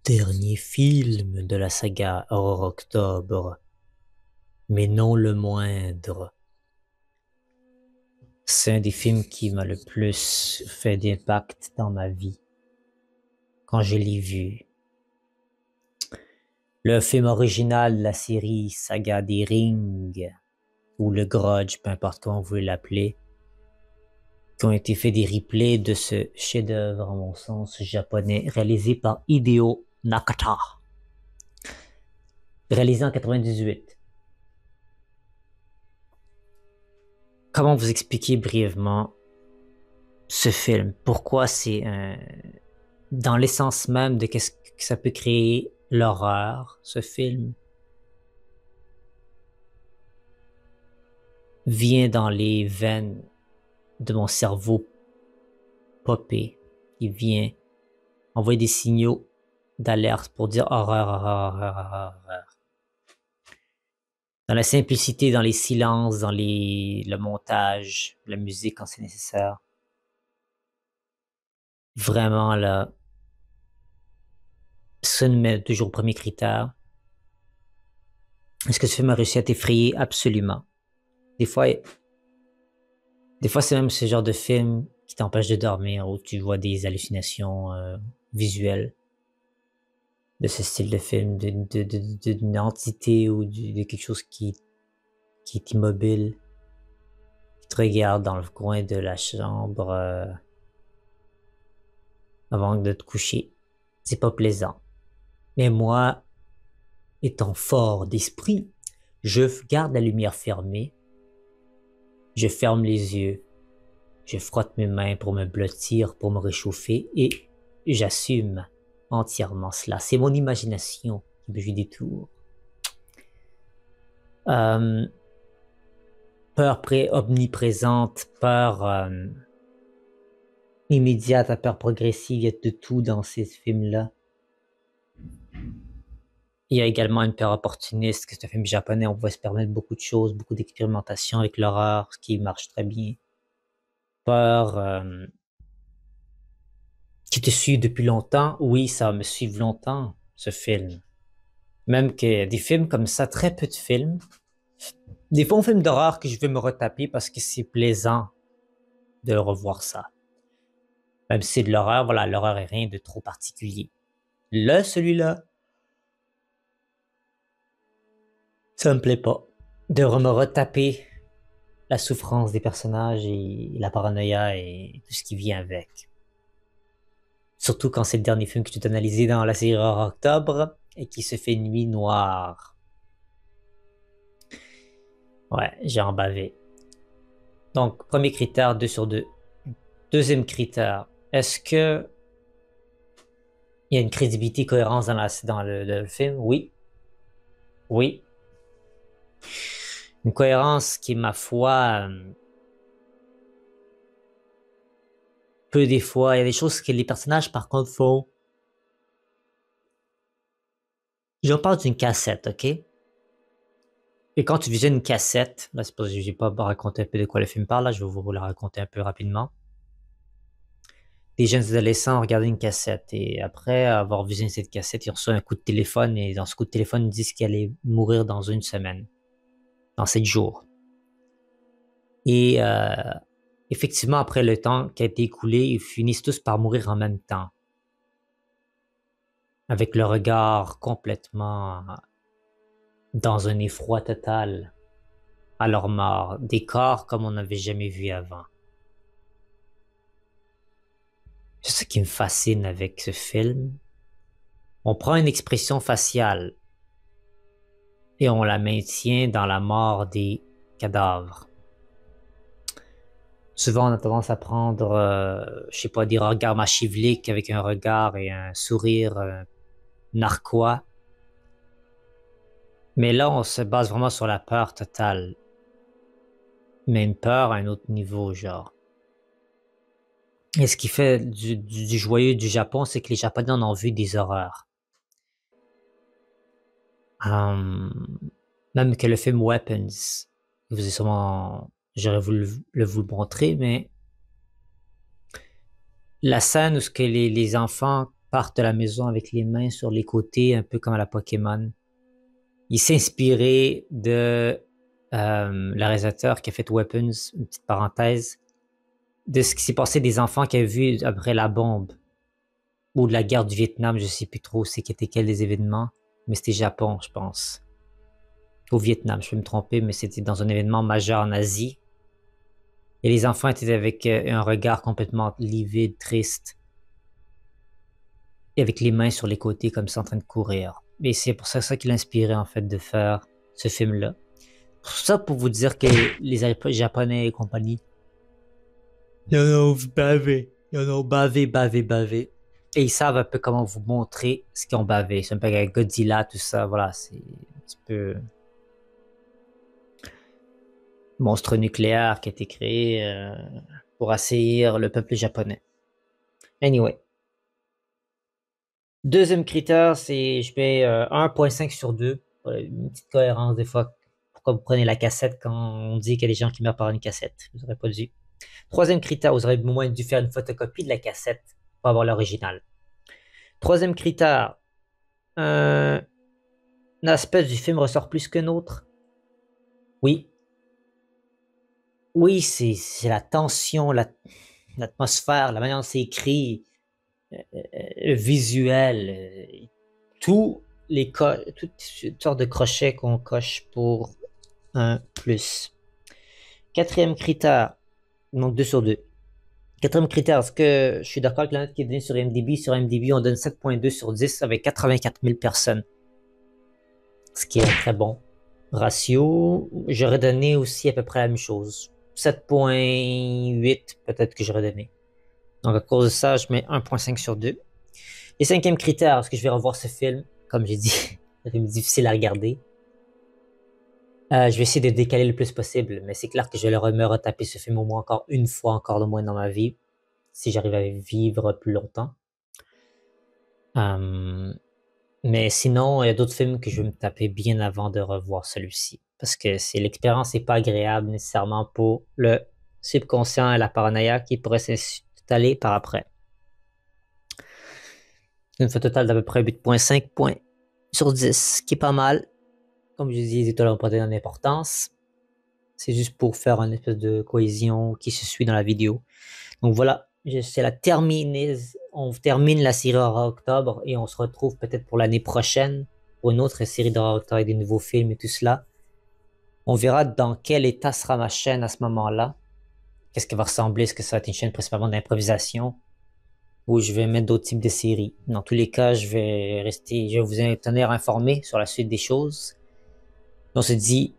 Dernier film de la saga Horror Octobre, mais non le moindre. C'est un des films qui m'a le plus fait d'impact dans ma vie quand je l'ai vu. Le film original de la série Saga des Rings, ou Le Grudge, peu importe comment vous voulez l'appeler, qui ont été fait des replays de ce chef-d'œuvre, à mon sens, japonais, réalisé par Hideo Nakata. Réalisé en 98. Comment vous expliquer brièvement ce film? Pourquoi c'est dans l'essence même de qu'est-ce que ça peut créer l'horreur, ce film vient dans les veines de mon cerveau popé. Il vient envoyer des signaux d'alerte pour dire horreur, horreur, horreur, horreur, horreur. Dans la simplicité, dans les silences, dans le montage, la musique quand c'est nécessaire. Vraiment là, ça nous met toujours au premier critère. Est-ce que ce film a réussi à t'effrayer? Absolument. Des fois, c'est même ce genre de film qui t'empêche de dormir, où tu vois des hallucinations visuelles de ce style de film, d'une entité ou de quelque chose qui est immobile, qui te regarde dans le coin de la chambre avant de te coucher. C'est pas plaisant. Mais moi, étant fort d'esprit, je garde la lumière fermée, je ferme les yeux, je frotte mes mains pour me blottir, pour me réchauffer, et j'assume entièrement cela. C'est mon imagination qui me joue des tours. Peur omniprésente, peur immédiate à peur progressive, il y a de tout dans ces films-là. Il y a également une peur opportuniste, que c'est un film japonais, on pouvait se permettre beaucoup de choses, beaucoup d'expérimentation avec l'horreur, ce qui marche très bien. Peur qui te suit depuis longtemps, oui, ça va me suivre longtemps, ce film. Même que des films comme ça, très peu de films. Des bons films d'horreur que je vais me retaper parce que c'est plaisant de revoir ça. Même si c'est de l'horreur, voilà, l'horreur est rien de trop particulier. Là, celui-là, ça me plaît pas. De me retaper la souffrance des personnages et la paranoïa et tout ce qui vient avec. Surtout quand c'est le dernier film que tu as analysé dans la série Horror Octobre et qui se fait Nuit Noire. Ouais, j'ai en bavé. Donc, premier critère, 2 sur 2. Deuxième critère, est-ce que il y a une crédibilité, cohérence dans le film? Oui. Oui. Une cohérence qui, ma foi, peu des fois. Il y a des choses que les personnages, par contre, font. Je parle d'une cassette, ok? Et quand tu visionnes une cassette, là, c'est pas, je vais pas raconter un peu de quoi le film parle, là, je vais vous la raconter un peu rapidement. Des jeunes adolescents ont regardé une cassette et après avoir visionné cette cassette, ils reçoivent un coup de téléphone et dans ce coup de téléphone, ils disent qu'ils allaient mourir dans une semaine, dans 7 jours. Et effectivement, après le temps qui a été écoulé, ils finissent tous par mourir en même temps, avec le regard complètement dans un effroi total à leur mort, des corps comme on n'avait jamais vu avant. C'est ce qui me fascine avec ce film. On prend une expression faciale et on la maintient dans la mort des cadavres. Souvent, on a tendance à prendre, je sais pas, des regards machivliques avec un regard et un sourire narquois. Mais là, on se base vraiment sur la peur totale. Mais une peur à un autre niveau, genre. Et ce qui fait du joyeux du Japon, c'est que les Japonais en ont vu des horreurs. Même que le film Weapons, vous avez sûrement, j'aurais voulu vous le montrer, mais la scène où ce que les enfants partent de la maison avec les mains sur les côtés, un peu comme à la Pokémon. Il s'est inspiré de le réalisateur qui a fait Weapons, une petite parenthèse, de ce qui s'est passé des enfants qui avaient vu après la bombe ou de la guerre du Vietnam, je sais plus trop c'était quel des événements, mais c'était Japon, je pense. Au Vietnam, je peux me tromper, mais c'était dans un événement majeur en Asie. Et les enfants étaient avec un regard complètement livide, triste, et avec les mains sur les côtés comme ça en train de courir. Et c'est pour ça qui l'a inspiré en fait de faire ce film-là. Tout ça pour vous dire que les Japonais et compagnie, ils en ont bavé. Ils en ont bavé. Et ils savent un peu comment vous montrer ce qu'ils ont bavé. C'est un peu avec Godzilla, tout ça. Voilà, c'est un petit peu monstre nucléaire qui a été créé pour assaillir le peuple japonais. Anyway. Deuxième critère, c'est je mets 1.5 sur 2. Une petite cohérence des fois. Pourquoi vous prenez la cassette quand on dit qu'il y a des gens qui meurent par une cassette? Vous n'aurez pas dû. Troisième critère, vous aurez au moins dû faire une photocopie de la cassette pour avoir l'original. Troisième critère, un aspect du film ressort plus qu'un autre. Oui. Oui, c'est la tension, l'atmosphère, la manière dont c'est écrit, le visuel, toutes sortes de crochets qu'on coche pour un plus. Quatrième critère, donc 2 sur 2. Quatrième critère, est-ce que je suis d'accord avec la note qui est donnée sur IMDb? Sur IMDb, on donne 7.2 sur 10 avec 84 000 personnes. Ce qui est un très bon ratio. J'aurais donné aussi à peu près la même chose. 7.8 peut-être que j'aurais donné. Donc à cause de ça, je mets 1.5 sur 2. Et cinquième critère, est-ce que je vais revoir ce film? Comme j'ai dit, c'est difficile à regarder. Je vais essayer de décaler le plus possible, mais c'est clair que je vais me retaper ce film au moins encore une fois encore de moins dans ma vie, si j'arrive à vivre plus longtemps. Mais sinon, il y a d'autres films que je vais me taper bien avant de revoir celui-ci, parce que l'expérience n'est pas agréable nécessairement pour le subconscient et la paranoïa qui pourrait s'installer par après. Une fois totale d'à peu près 8.5 points sur 10, qui est pas mal. Comme je dis, les étoiles n'ont pas d'importance. C'est juste pour faire une espèce de cohésion qui se suit dans la vidéo. Donc voilà, c'est la terminée. On termine la série Horror Octobre et on se retrouve peut-être pour l'année prochaine pour une autre série d'Horror Octobre avec des nouveaux films et tout cela. On verra dans quel état sera ma chaîne à ce moment-là. Qu'est-ce qu'elle va ressembler? Est-ce que ça va être une chaîne principalement d'improvisation ou je vais mettre d'autres types de séries? Dans tous les cas, je vais vous tenir informé sur la suite des choses. On se dit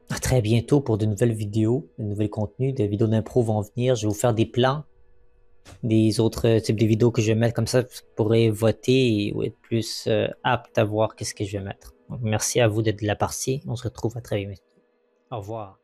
à très bientôt pour de nouvelles vidéos, de nouveaux contenus, des vidéos d'impro vont venir. Je vais vous faire des plans, des autres types de vidéos que je vais mettre comme ça, vous pourrez voter ou être plus apte à voir qu'est-ce que je vais mettre. Donc, merci à vous d'être de la partie. On se retrouve à très bientôt. Au revoir.